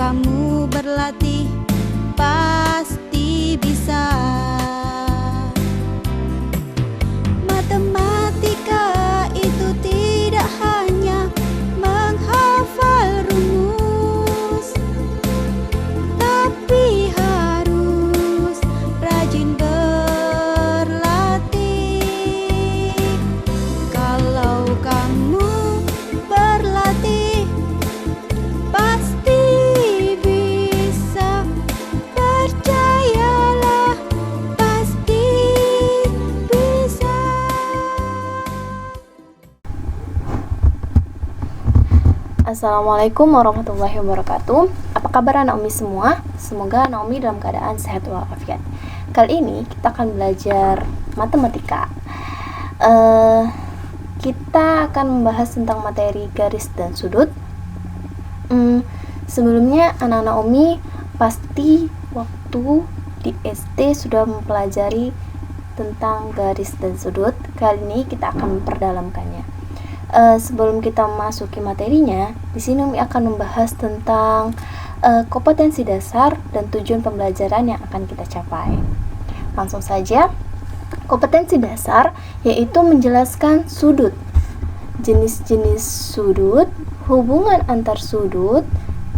kamu berlatih, pasti bisa. Matematika itu tidak hanya menghafal rumus, tapi harus rajin berlatih. Kalau kamu berlatih, pasti bisa. Percayalah, pasti bisa. Assalamualaikum warahmatullahi wabarakatuh. Apa kabar anak Umi semua? Semoga anak Umi dalam keadaan sehat walafiat. Kali ini kita akan belajar matematika. Kita akan membahas tentang materi garis dan sudut. Sebelumnya anak-anak Umi pasti waktu di SD sudah mempelajari tentang garis dan sudut. Kali ini kita akan memperdalamkannya. Sebelum kita memasuki materinya, di sini Umi akan membahas tentang kompetensi dasar dan tujuan pembelajaran yang akan kita capai. Langsung saja, kompetensi dasar yaitu menjelaskan sudut, jenis-jenis sudut, hubungan antar sudut,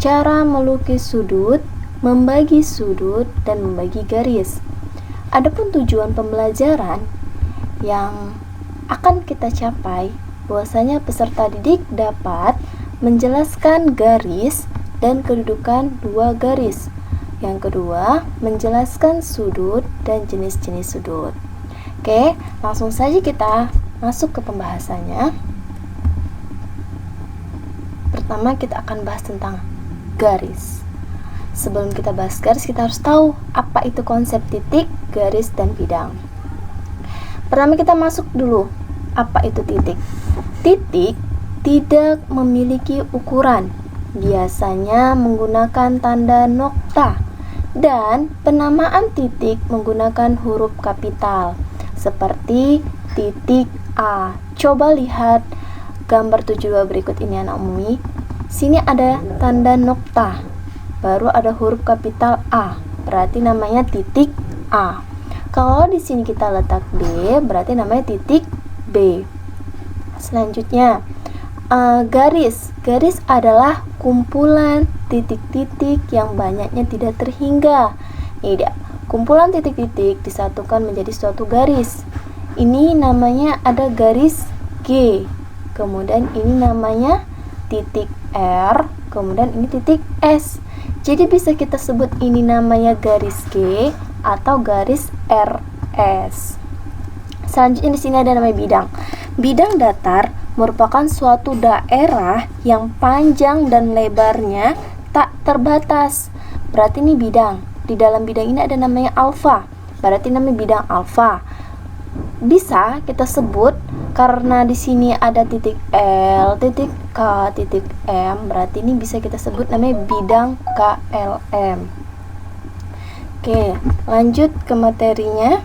cara melukis sudut, membagi sudut, dan membagi garis. Adapun tujuan pembelajaran yang akan kita capai, bahwasanya peserta didik dapat menjelaskan garis dan kedudukan dua garis. Yang kedua, menjelaskan sudut dan jenis-jenis sudut. Oke, langsung saja kita masuk ke pembahasannya. Pertama, kita akan bahas tentang garis. Sebelum kita bahas garis, kita harus tahu apa itu konsep titik, garis, dan bidang. Pertama, kita masuk dulu. Apa itu titik? Titik tidak memiliki ukuran, biasanya menggunakan tanda nokta, dan penamaan titik menggunakan huruf kapital seperti titik A. Coba lihat gambar 72 berikut ini anak Umi. Sini ada tanda nokta, baru ada huruf kapital A, berarti namanya titik A. Kalau di sini kita letak D, berarti namanya titik B. Selanjutnya, garis. Garis adalah kumpulan titik-titik yang banyaknya tidak terhingga. Tidak, kumpulan titik-titik disatukan menjadi suatu garis. Ini namanya ada garis G. Kemudian ini namanya titik R. Kemudian ini titik S. Jadi bisa kita sebut ini namanya garis G atau garis RS. Selanjutnya di sini ada namanya bidang. Bidang datar merupakan suatu daerah yang panjang dan lebarnya tak terbatas. Berarti ini bidang. Di dalam bidang ini ada namanya alfa. Berarti namanya bidang alfa. Bisa kita sebut karena di sini ada titik L, titik K, titik M. Berarti ini bisa kita sebut namanya bidang KLM. Oke, lanjut ke materinya.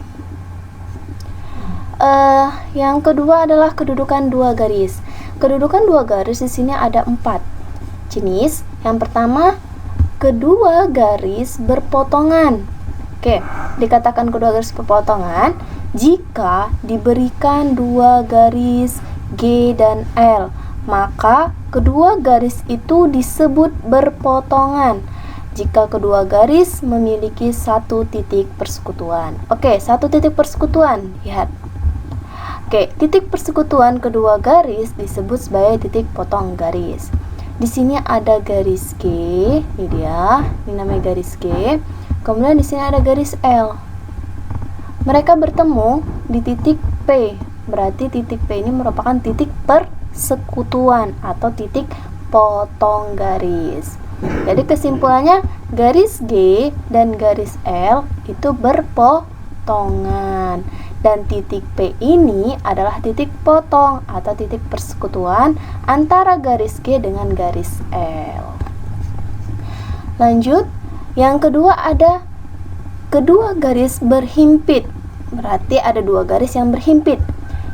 Yang kedua adalah kedudukan dua garis. Kedudukan dua garis di sini ada 4 jenis. Yang pertama, kedua garis berpotongan. Oke, dikatakan kedua garis berpotongan jika diberikan dua garis G dan L, maka kedua garis itu disebut berpotongan. Jika kedua garis memiliki satu titik persekutuan. Oke, satu titik persekutuan. Lihat. Oke, titik persekutuan kedua garis disebut sebagai titik potong garis. Di sini ada garis G, ini dia, ini namanya garis G. Kemudian di sini ada garis L. Mereka bertemu di titik P. Berarti titik P ini merupakan titik persekutuan atau titik potong garis. Jadi kesimpulannya, garis G dan garis L itu berpotongan. Dan titik P ini adalah titik potong atau titik persekutuan antara garis G dengan garis L. Lanjut, yang kedua ada kedua garis berhimpit. Berarti ada dua garis yang berhimpit.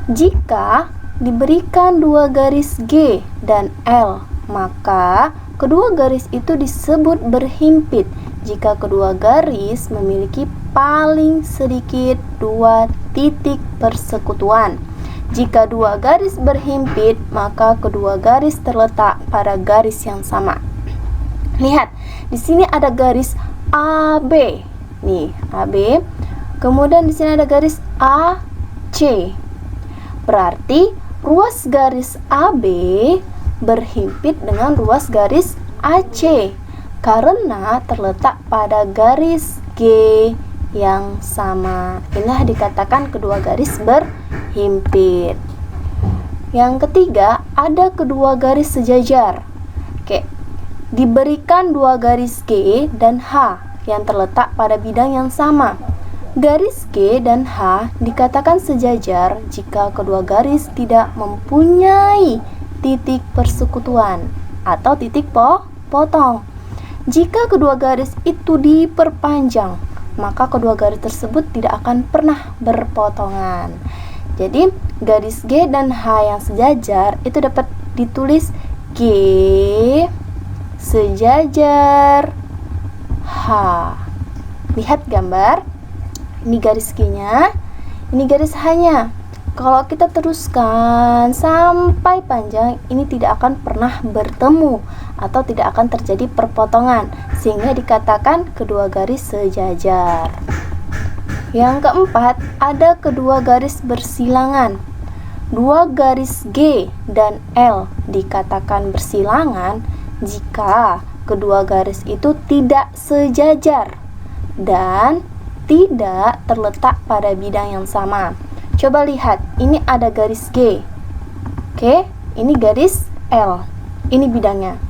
Jika diberikan dua garis G dan L, maka kedua garis itu disebut berhimpit jika kedua garis memiliki paling sedikit 2 titik persekutuan. Jika dua garis berhimpit, maka kedua garis terletak pada garis yang sama. Lihat, di sini ada garis AB. Nih, AB. Kemudian di sini ada garis AC. Berarti ruas garis AB berhimpit dengan ruas garis AC karena terletak pada garis G yang sama. Inilah dikatakan kedua garis berhimpit. Yang ketiga, ada kedua garis sejajar. Oke. Diberikan dua garis G dan H yang terletak pada bidang yang sama. Garis G dan H dikatakan sejajar jika kedua garis tidak mempunyai titik persekutuan atau titik potong. Jika kedua garis itu diperpanjang, maka kedua garis tersebut tidak akan pernah berpotongan. Jadi, garis G dan H yang sejajar itu dapat ditulis G sejajar H. Lihat gambar. Ini garis G-nya, ini garis H-nya. Kalau kita teruskan sampai panjang, ini tidak akan pernah bertemu atau tidak akan terjadi perpotongan, sehingga dikatakan kedua garis sejajar. Yang keempat, ada kedua garis bersilangan. Dua garis G dan L dikatakan bersilangan jika kedua garis itu tidak sejajar dan tidak terletak pada bidang yang sama. Coba lihat, ini ada garis G. Oke, ini garis L. Ini bidangnya.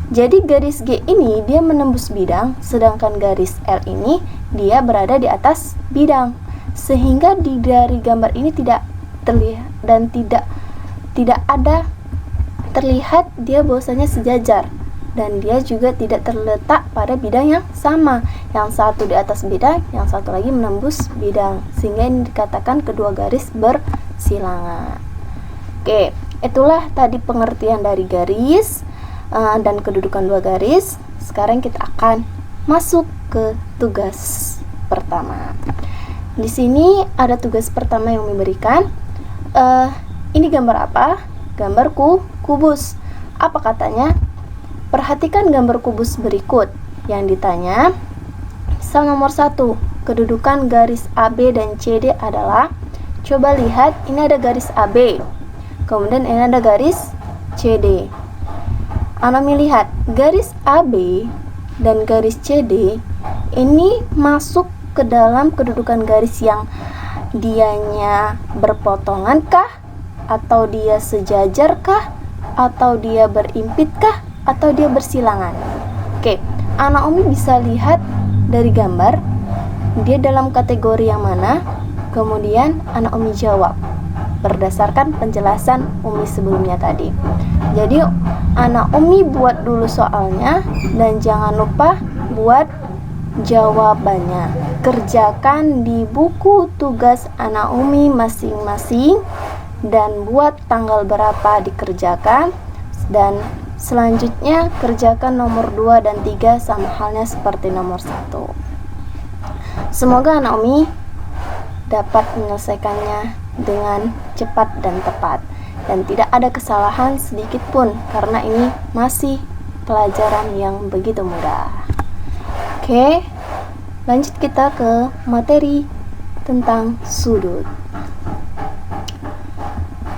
Jadi garis G ini dia menembus bidang, sedangkan garis L ini dia berada di atas bidang. Sehingga dari gambar ini tidak terlihat dan tidak ada terlihat dia bahwasanya sejajar. Dan dia juga tidak terletak pada bidang yang sama. Yang satu di atas bidang, yang satu lagi menembus bidang, sehingga ini dikatakan kedua garis bersilangan. Oke, itulah tadi pengertian dari garis dan kedudukan dua garis. Sekarang kita akan masuk ke tugas pertama. Di sini ada tugas pertama yang memberikan. Ini gambar apa? Gambar kubus. Apa katanya? Perhatikan gambar kubus berikut. Yang ditanya, misal nomor 1, kedudukan garis AB dan CD adalah, coba lihat, ini ada garis AB, kemudian ini ada garis CD. Anami lihat, garis AB dan garis CD ini masuk ke dalam kedudukan garis yang dianya berpotongan kah? Atau dia sejajar kah? Atau dia berimpit kah? Atau dia bersilangan? Oke, anak Umi bisa lihat dari gambar dia dalam kategori yang mana, kemudian anak Umi jawab berdasarkan penjelasan Umi sebelumnya tadi. Jadi anak Umi buat dulu soalnya dan jangan lupa buat jawabannya. Kerjakan di buku tugas anak Umi masing-masing dan buat tanggal berapa dikerjakan, dan selanjutnya kerjakan nomor 2 dan 3 sama halnya seperti nomor 1. Semoga anak Umi dapat menyelesaikannya dengan cepat dan tepat dan tidak ada kesalahan sedikit pun karena ini masih pelajaran yang begitu mudah. Oke, lanjut kita ke materi tentang sudut.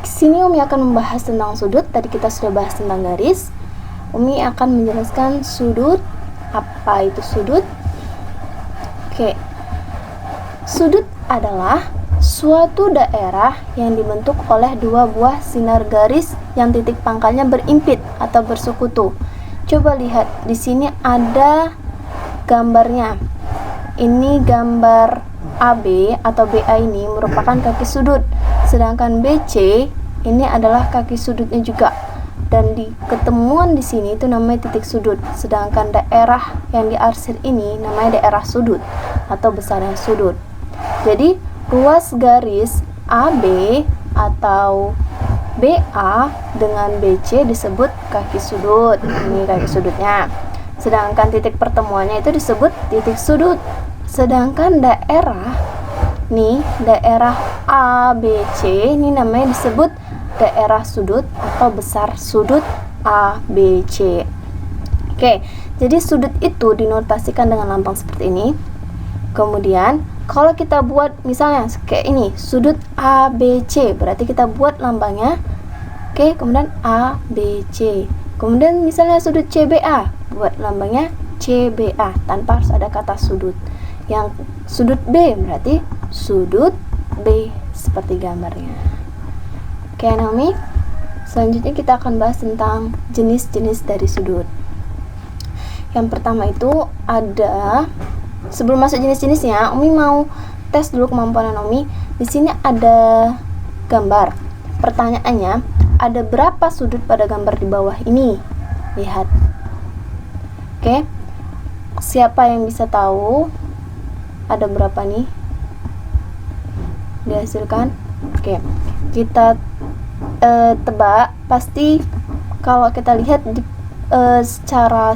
Sini Umi akan membahas tentang sudut. Tadi kita sudah bahas tentang garis. Umi akan menjelaskan sudut. Apa itu sudut? Oke. Sudut adalah suatu daerah yang dibentuk oleh dua buah sinar garis yang titik pangkalnya berimpit atau bersekutu. Coba lihat, di sini ada gambarnya. Ini gambar AB atau BA ini merupakan kaki sudut. Sedangkan BC ini adalah kaki sudutnya juga, dan di ketemuan di sini itu namanya titik sudut. Sedangkan daerah yang diarsir ini namanya daerah sudut atau besaran sudut. Jadi ruas garis AB atau BA dengan BC disebut kaki sudut. Ini kaki sudutnya. Sedangkan titik pertemuannya itu disebut titik sudut. Sedangkan daerah ABC ini namanya disebut daerah sudut atau besar sudut ABC. Oke, jadi sudut itu dinotasikan dengan lambang seperti ini. Kemudian kalau kita buat misalnya kayak ini, sudut ABC, berarti kita buat lambangnya. Oke, kemudian ABC. Kemudian misalnya sudut CBA, buat lambangnya CBA tanpa harus ada kata sudut. Yang sudut B berarti sudut B seperti gambarnya. Oke, Naomi. Selanjutnya kita akan bahas tentang jenis-jenis dari sudut. Yang pertama itu ada, sebelum masuk jenis-jenisnya, Umi mau tes dulu kemampuan Naomi. Di sini ada gambar. Pertanyaannya, ada berapa sudut pada gambar di bawah ini? Lihat. Oke. Siapa yang bisa tahu ada berapa nih? Dihasilkan. Oke. Kita tebak, pasti kalau kita lihat di, secara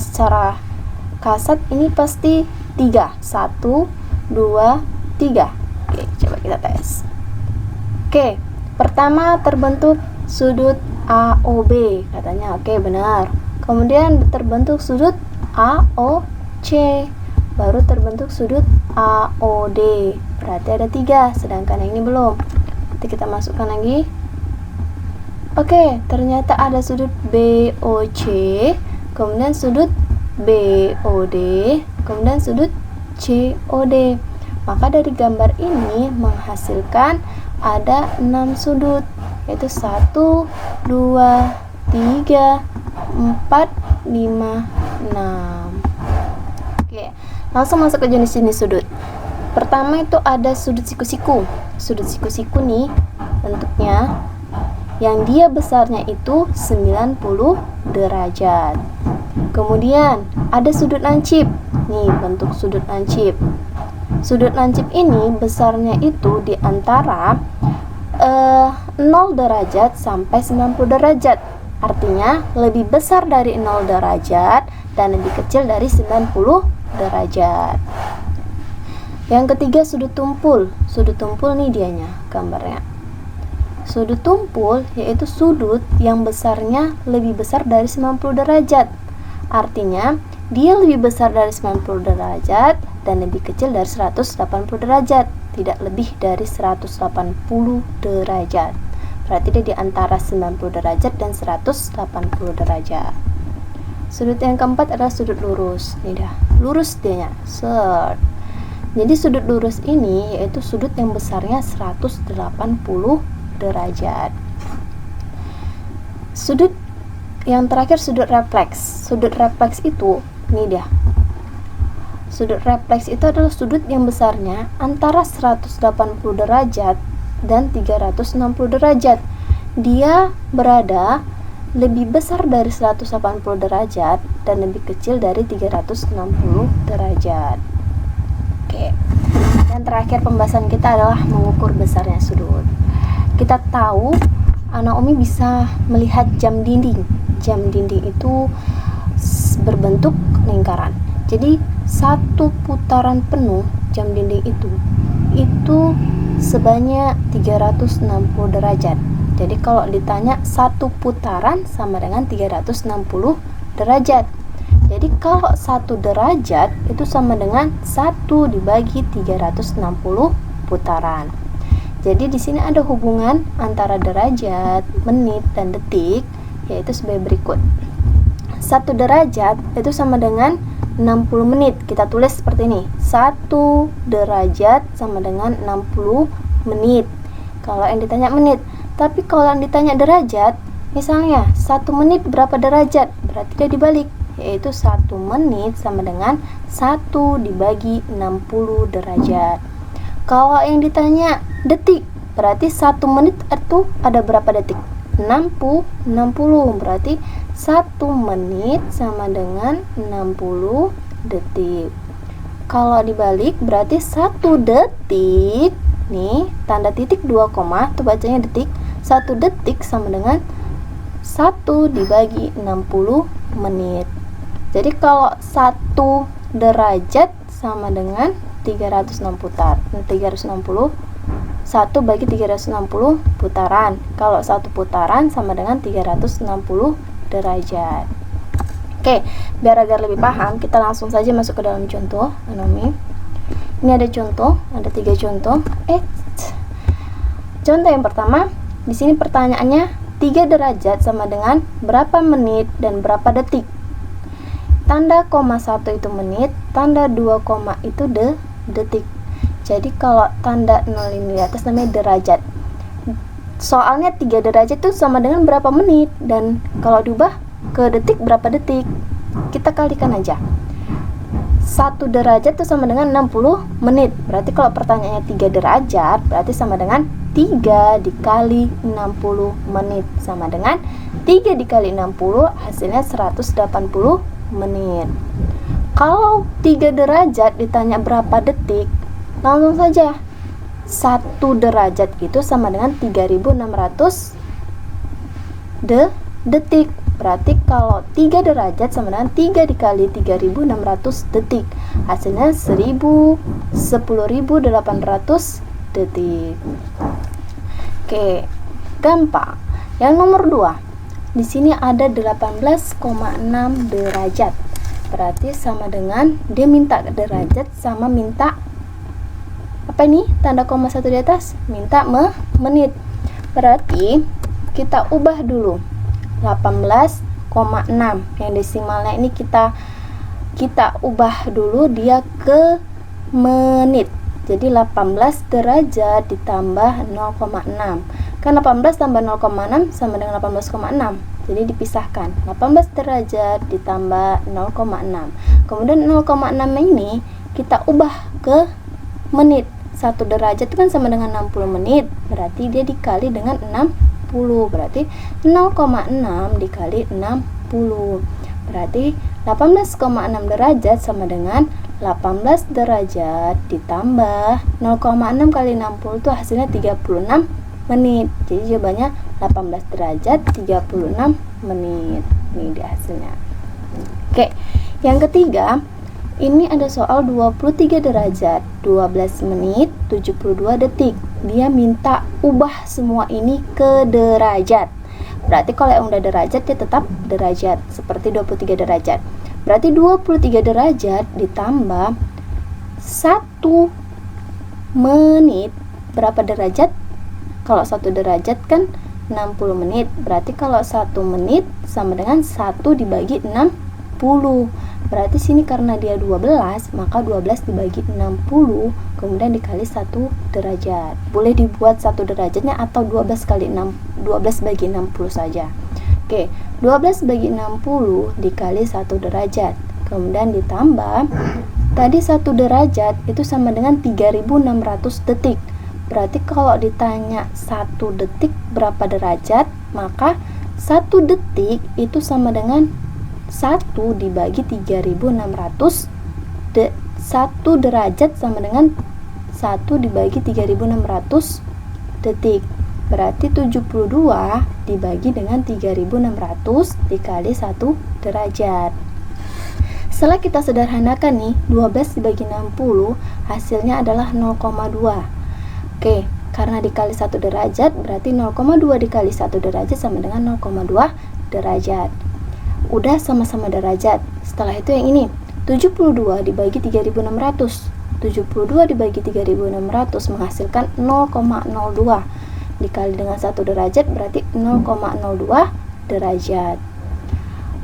kasat ini pasti 3. 1, 2, 3. Oke, coba kita tes. Oke, pertama terbentuk sudut AOB katanya. Oke, benar. Kemudian terbentuk sudut AOC, baru terbentuk sudut AOD, berarti ada 3, sedangkan yang ini belum. Nanti kita masukkan lagi. Oke, ternyata ada sudut BOC, kemudian sudut BOD, kemudian sudut COD. Maka dari gambar ini menghasilkan ada 6 sudut, yaitu 1, 2, 3, 4, 5, 6. Oke, langsung masuk ke jenis-jenis sudut. Pertama itu ada sudut siku-siku. Sudut siku-siku nih bentuknya, yang dia besarnya itu 90 derajat. Kemudian ada sudut lancip. Nih bentuk sudut lancip. Sudut lancip ini besarnya itu di antara 0 derajat sampai 90 derajat. Artinya lebih besar dari 0 derajat dan lebih kecil dari 90 derajat. Yang ketiga sudut tumpul. Sudut tumpul nih dianya gambarnya. Sudut tumpul yaitu sudut yang besarnya lebih besar dari 90 derajat. Artinya dia lebih besar dari 90 derajat dan lebih kecil dari 180 derajat, tidak lebih dari 180 derajat. Berarti dia di antara 90 derajat dan 180 derajat. Sudut yang keempat adalah sudut lurus. Ini dah, lurus dianya. Set. Jadi sudut lurus ini yaitu sudut yang besarnya 180 derajat. Sudut yang terakhir sudut refleks. Sudut refleks itu ini dia. Sudut refleks itu adalah sudut yang besarnya antara 180 derajat dan 360 derajat. Dia berada lebih besar dari 180 derajat dan lebih kecil dari 360 derajat. Oke. Dan terakhir pembahasan kita adalah mengukur besarnya sudut. Kita tahu Naomi bisa melihat jam dinding. Jam dinding itu berbentuk lingkaran. Jadi satu putaran penuh jam dinding itu sebanyak 360 derajat. Jadi kalau ditanya satu putaran sama dengan 360 derajat. Jadi kalau 1 derajat itu sama dengan 1 dibagi 360 putaran. Jadi di sini ada hubungan antara derajat, menit, dan detik, yaitu sebagai berikut. 1 derajat itu sama dengan 60 menit. Kita tulis seperti ini. 1 derajat sama dengan 60 menit. Kalau yang ditanya menit. Tapi kalau yang ditanya derajat, misalnya 1 menit berapa derajat? Berarti dia dibalik, yaitu 1 menit sama dengan 1 dibagi 60 derajat. Kalau yang ditanya detik, berarti 1 menit itu ada berapa detik? 60, berarti 1 menit sama dengan 60 detik. Kalau dibalik berarti 1 detik, nih tanda titik 2 koma, itu bacanya detik. 1 detik sama dengan 1 dibagi 60 menit. Jadi kalau 1 derajat sama dengan 360 1 bagi 360 putaran. Kalau 1 putaran sama dengan 360 derajat. Oke, biar agar lebih paham, kita langsung saja masuk ke dalam contoh anomi. Ini ada contoh, ada 3 contoh. Contoh yang pertama, di sini pertanyaannya 3 derajat sama dengan berapa menit dan berapa detik. Tanda koma 1 itu menit, tanda 2 koma itu detik. Jadi kalau tanda 0 ini di atas namanya derajat. Soalnya 3 derajat itu sama dengan berapa menit, dan kalau diubah ke detik berapa detik. Kita kalikan aja. 1 derajat itu sama dengan 60 menit. Berarti kalau pertanyaannya 3 derajat, berarti sama dengan 3 dikali 60 menit. Sama dengan 3 dikali 60, hasilnya 180 menit. Kalau 3 derajat ditanya berapa detik, langsung saja 1 derajat itu sama dengan 3600 detik. Berarti kalau 3 derajat sama dengan 3 dikali 3600 detik, hasilnya 10.800 detik. Oke, gampang. Yang nomor 2, di sini ada 18,6 derajat. Berarti sama dengan dia minta derajat sama minta apa ini? Tanda koma 1 di atas, minta menit. Berarti kita ubah dulu 18,6 yang desimalnya ini kita ubah dulu dia ke menit. Jadi 18 derajat ditambah 0,6. Kan 18 tambah 0,6 sama dengan 18,6. Jadi dipisahkan. 18 derajat ditambah 0,6. Kemudian 0,6 ini kita ubah ke menit. 1 derajat itu kan sama dengan 60 menit. Berarti dia dikali dengan 60. Berarti 0,6 dikali 60. Berarti 18,6 derajat sama dengan 18 derajat ditambah 0,6 kali 60 itu hasilnya 36 menit. Jadi jawabannya 18 derajat 36 menit. Ini dia hasilnya. Oke, yang ketiga, ini ada soal 23 derajat 12 menit 72 detik. Dia minta ubah semua ini ke derajat. Berarti kalau yang udah derajat dia tetap derajat, seperti 23 derajat. Berarti 23 derajat ditambah 1 menit berapa derajat? Kalau 1 derajat kan 60 menit. Berarti kalau 1 menit sama dengan 1 dibagi 60. Berarti sini karena dia 12, maka 12 dibagi 60 kemudian dikali 1 derajat. Boleh dibuat 1 derajatnya atau 12 kali 6, 12 bagi 60 saja. Oke, 12 bagi 60 dikali 1 derajat. Kemudian ditambah tadi 1 derajat itu sama dengan 3600 detik. Berarti kalau ditanya 1 detik berapa derajat, maka 1 detik itu sama dengan 1 dibagi 3600 1 derajat sama dengan 1 dibagi 3600 detik. Berarti 72 dibagi dengan 3600 dikali 1 derajat. Setelah kita sederhanakan nih, 12 dibagi 60 hasilnya adalah 0,2. Oke, karena dikali 1 derajat berarti 0,2 dikali 1 derajat sama dengan 0,2 derajat. Udah sama-sama derajat. Setelah itu yang ini 72 dibagi 3600. 72 dibagi 3600 menghasilkan 0,02 dikali dengan 1 derajat berarti 0,02 derajat.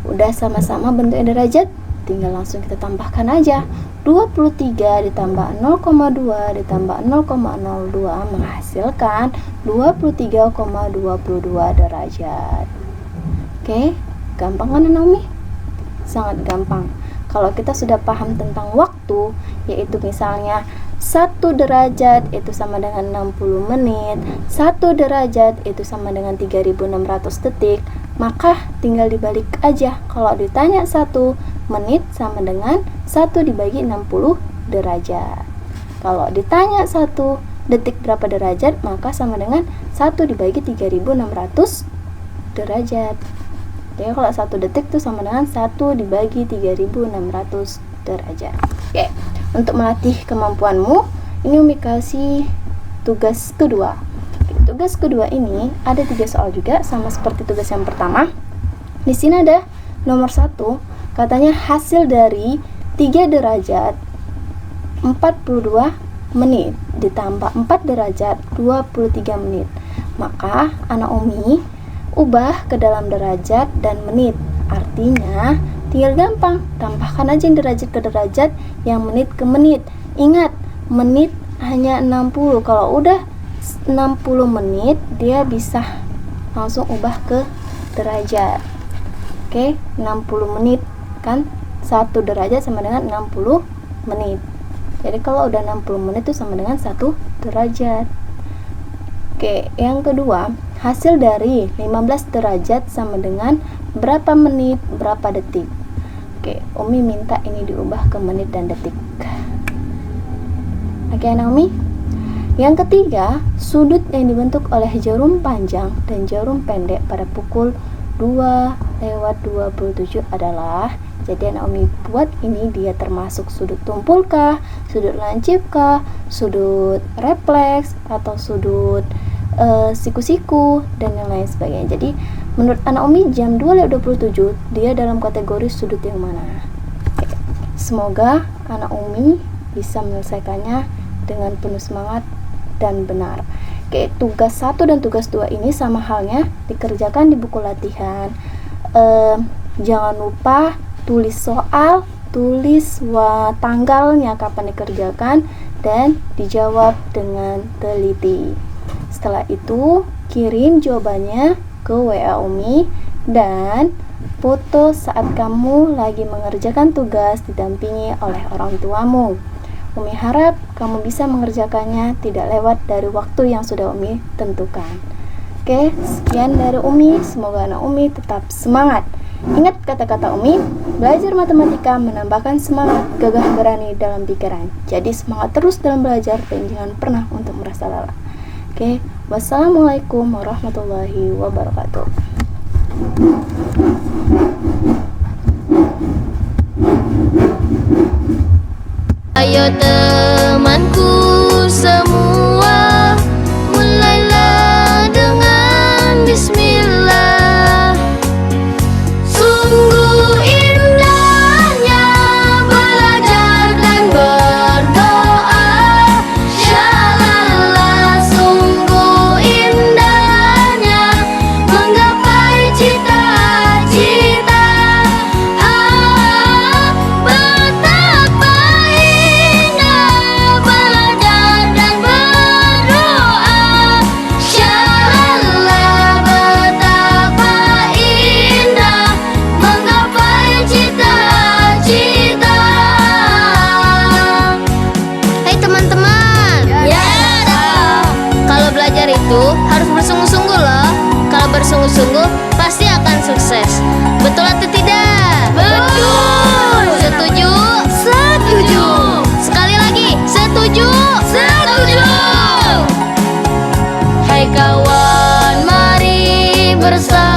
Udah sama-sama bentuknya derajat, tinggal langsung kita tambahkan aja. 23 ditambah 0,2 ditambah 0,02 menghasilkan 23,22 derajat. Oke, gampang kan Naomi? Sangat gampang. Kalau kita sudah paham tentang waktu, yaitu misalnya 1 derajat itu sama dengan 60 menit, 1 derajat itu sama dengan 3600 detik, maka tinggal dibalik aja. Kalau ditanya 1 menit sama dengan 1 dibagi 60 derajat. Kalau ditanya 1 detik berapa derajat, maka sama dengan 1 dibagi 3600 derajat. Jadi kalau 1 detik itu sama dengan 1 dibagi 3600 derajat. Oke, untuk melatih kemampuanmu, ini Umi kasih tugas kedua. Oke, tugas kedua ini ada 3 soal juga, sama seperti tugas yang pertama. Di sini ada nomor 1, katanya hasil dari 3 derajat 42 menit ditambah 4 derajat 23 menit. Maka anak Umi ubah ke dalam derajat dan menit. Artinya tinggal gampang, tambahkan aja yang derajat ke derajat, yang menit ke menit. Ingat, menit hanya 60. Kalau udah 60 menit, dia bisa langsung ubah ke derajat. Oke, 60 menit kan 1 derajat sama dengan 60 menit. Jadi kalau udah 60 menit itu sama dengan 1 derajat. Oke, yang kedua, hasil dari 15 derajat sama dengan berapa menit, berapa detik. Oke, Umi minta ini diubah ke menit dan detik. Oke, anak Umi. Yang ketiga, sudut yang dibentuk oleh jarum panjang dan jarum pendek pada pukul 2:27 adalah, jadi anak Umi buat ini dia termasuk sudut tumpul kah, sudut lancip kah, sudut refleks, atau sudut siku-siku, dan yang lain sebagainya. Jadi menurut anak Umi jam 2:27 dia dalam kategori sudut yang mana? Oke. Semoga anak Umi bisa menyelesaikannya dengan penuh semangat dan benar. Oke, tugas 1 dan tugas 2 ini sama halnya dikerjakan di buku latihan. Jangan lupa tulis soal, tulis tanggalnya kapan dikerjakan, dan dijawab dengan teliti. Setelah itu kirim jawabannya ke WA Umi dan foto saat kamu lagi mengerjakan tugas didampingi oleh orang tuamu. Umi harap kamu bisa mengerjakannya tidak lewat dari waktu yang sudah Umi tentukan. Oke, sekian dari Umi. Semoga anak Umi tetap semangat. Ingat kata-kata Umi, belajar matematika menambahkan semangat, gagah berani dalam pikiran. Jadi semangat terus dalam belajar dan jangan pernah untuk merasa lelah. Oke, wassalamualaikum warahmatullahi wabarakatuh. Ayo temanku semua, mulailah dengan bismillah. Sungguh indahnya belajar dan berdoa. Shalala, sungguh indahnya menggapai cita-cita. Betapa indah belajar dan berdoa. Shalala, betapa indah menggapai cita-cita. Hai teman-teman. Ya. Kalau belajar itu harus bersungguh-sungguh loh. Kalau bersungguh-sungguh pasti akan sukses. Betul atau tidak? Betul. Setuju? Setuju. Sekali lagi, setuju? Setuju. Hai kawan, mari bersama